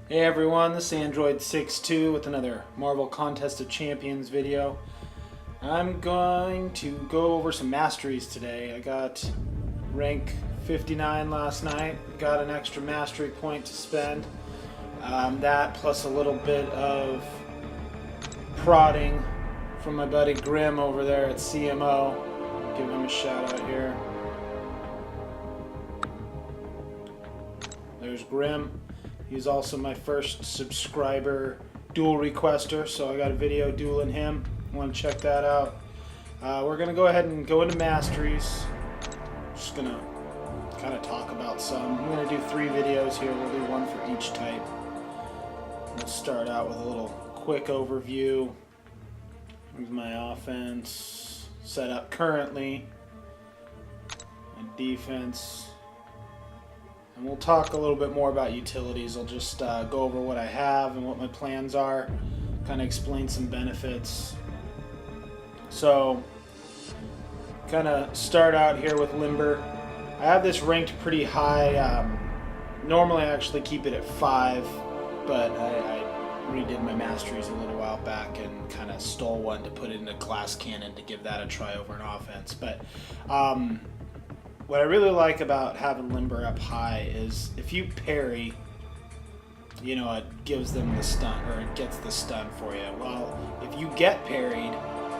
Hey everyone, this is Android62 with another Marvel Contest of Champions video. I'm going to go over some masteries today. I got rank 59 last night, got an extra mastery point to spend. That plus a little bit of prodding from my buddy Grim over there at CMO. Give him a shout out here. There's Grim. He's also my first subscriber duel requester, so I got a video dueling him. Want to check that out. We're going to go ahead and go into Masteries. Just going to kind of talk about some. I'm going to do 3 videos here. We'll do one for each type. We'll start out with a little quick overview. Here's my offense set up currently. My defense. And we'll talk a little bit more about utilities. I'll just go over what I have and what my plans are, kind of explain some benefits. So, kind of start out here with Limber. I have this ranked pretty high. Normally I actually keep it at 5, but I redid my masteries a little while back and kind of stole one to put it into class cannon to give that a try over an offense. But what I really like about having Limber up high is if you parry, you know, it gives them the stun, or it gets the stun for you. Well, if you get parried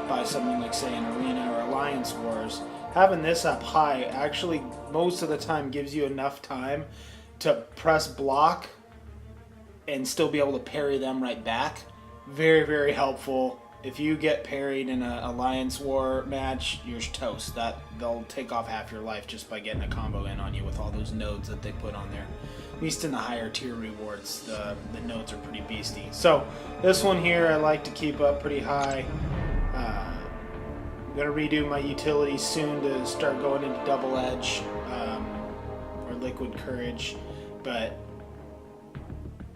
by something like, say, an Arena or Alliance Wars, having this up high actually most of the time gives you enough time to press block and still be able to parry them right back. Very, very helpful. If you get parried in an Alliance War match, you're toast. They'll take off half your life just by getting a combo in on you with all those nodes that they put on there. At least in the higher tier rewards, the nodes are pretty beastie. So this one here I like to keep up pretty high. I'm going to redo my utilities soon to start going into Double Edge or Liquid Courage, but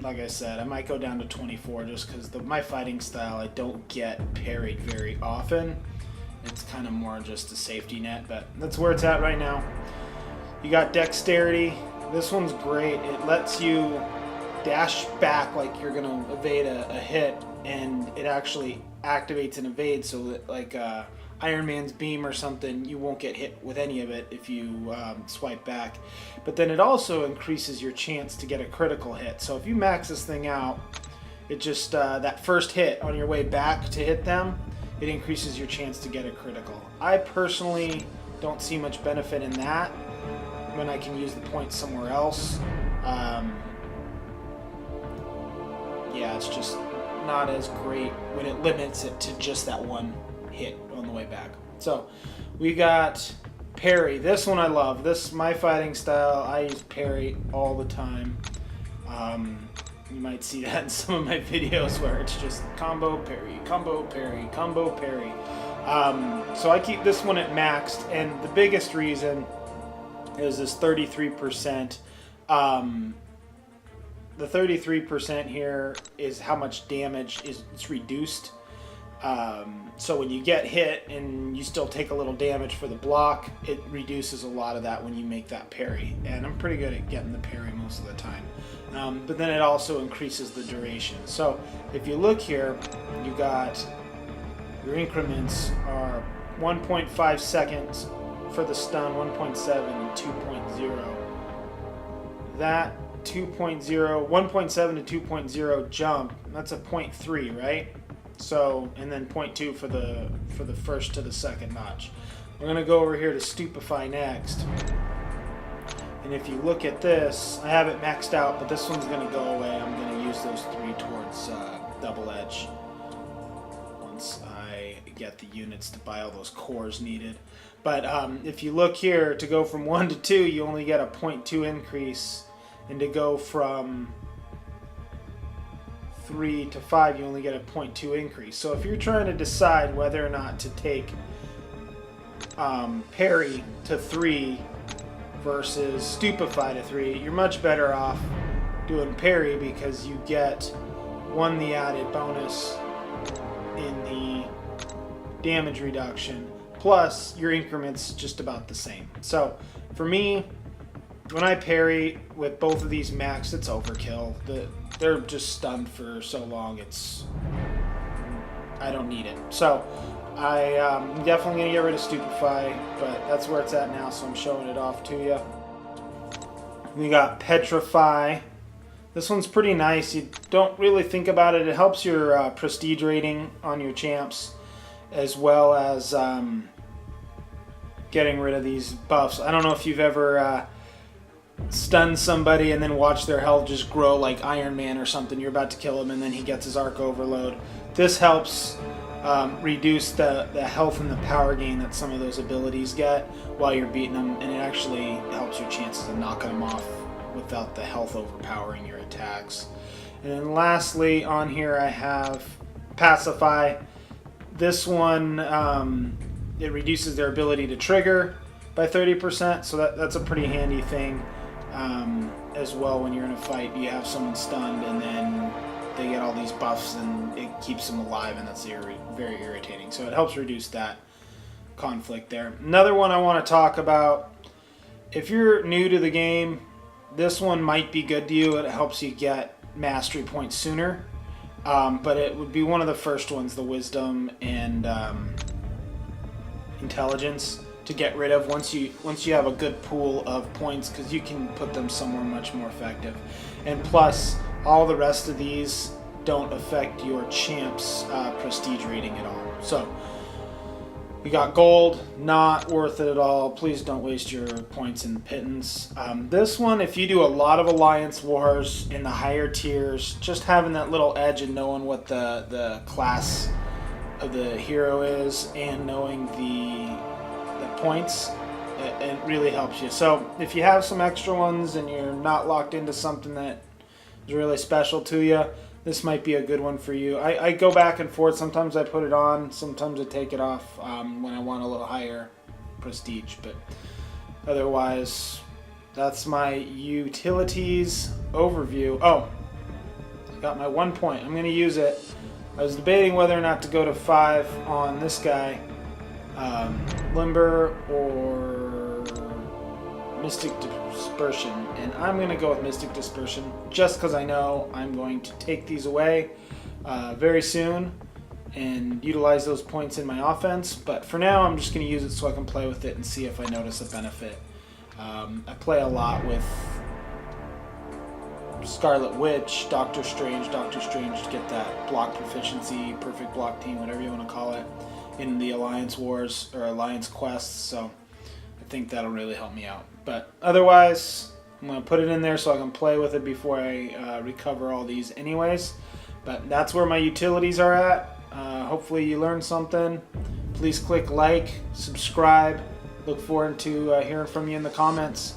like I said, I might go down to 24 just because my fighting style, I don't get parried very often. It's kind of more just a safety net, but that's where it's at right now. You got Dexterity. This one's great. It lets you dash back like you're going to evade a hit, and it actually activates an evade so that, like Iron Man's beam or something, you won't get hit with any of it if you swipe back. But then it also increases your chance to get a critical hit. So if you max this thing out, it just, that first hit on your way back to hit them, it increases your chance to get a critical. I personally don't see much benefit in that when I can use the points somewhere else. Yeah, it's just not as great when it limits it to just that one hit on the way back. So we got parry. This one I love. This my fighting style. I use parry all the time. You might see that in some of my videos where it's just combo parry, combo parry, combo parry. So I keep this one at maxed, and the biggest reason is this 33%. The 33% here is how much damage it's reduced. So when you get hit and you still take a little damage for the block, it reduces a lot of that when you make that parry. And I'm pretty good at getting the parry most of the time. But then it also increases the duration. So if you look here, you got your increments are 1.5 seconds for the stun, 1.7 and 2.0. That 2.0, 1.7 to 2.0 jump, that's a 0.3, right? So, and then 0.2 for the first to the second notch. We're going to go over here to Stupefy next. And if you look at this, I have it maxed out, but this one's going to go away. I'm going to use those 3 towards Double Edge once I get the units to buy all those cores needed. But if you look here, to go from 1 to 2, you only get a 0.2 increase. And to go from 3 to 5, you only get a 0.2 increase. So if you're trying to decide whether or not to take parry to 3 versus stupefy to 3, you're much better off doing parry because you get, 1, the added bonus in the damage reduction, plus your increments just about the same. So for me, when I parry with both of these maxed, it's overkill. They're just stunned for so long. I don't need it. So I'm definitely going to get rid of Stupefy, but that's where it's at now, so I'm showing it off to you. We got Petrify. This one's pretty nice. You don't really think about it. It helps your prestige rating on your champs, as well as getting rid of these buffs. I don't know if you've ever stunned somebody and then watched their health just grow like Iron Man or something. You're about to kill him and then he gets his arc overload. This helps reduce the health and the power gain that some of those abilities get while you're beating them, and it actually helps your chances of knocking them off without the health overpowering your attacks. And then lastly on here I have Pacify. This one, it reduces their ability to trigger by 30%, so that's a pretty handy thing as well. When you're in a fight, you have someone stunned and then they get all these buffs and it keeps them alive, and that's very irritating. So it helps reduce that conflict there. Another one I want to talk about, if you're new to the game, this one might be good to you. It helps you get mastery points sooner, but it would be one of the first ones, the wisdom and intelligence, to get rid of once you have a good pool of points, because you can put them somewhere much more effective. And plus, all the rest of these don't affect your champ's prestige rating at all. So we got gold, not worth it at all. Please don't waste your points in pittance. This one, if you do a lot of alliance wars in the higher tiers, just having that little edge and knowing what the class of the hero is and knowing the points, it really helps you. So if you have some extra ones and you're not locked into something that is really special to you, this might be a good one for you. I go back and forth. Sometimes I put it on, sometimes I take it off when I want a little higher prestige, but otherwise that's my utilities overview. Oh, I got my 1 point. I'm going to use it. I was debating whether or not to go to 5 on this guy, Limber or Mystic Dispersion, and I'm going to go with Mystic Dispersion just because I know I'm going to take these away very soon and utilize those points in my offense. But for now, I'm just going to use it so I can play with it and see if I notice a benefit. I play a lot with Scarlet Witch, Doctor Strange to get that block proficiency, perfect block team, whatever you want to call it, in the Alliance Wars or Alliance Quests, so I think that'll really help me out. But otherwise, I'm going to put it in there so I can play with it before I recover all these anyways. But that's where my utilities are at. Hopefully you learned something. Please click like, subscribe. Look forward to hearing from you in the comments.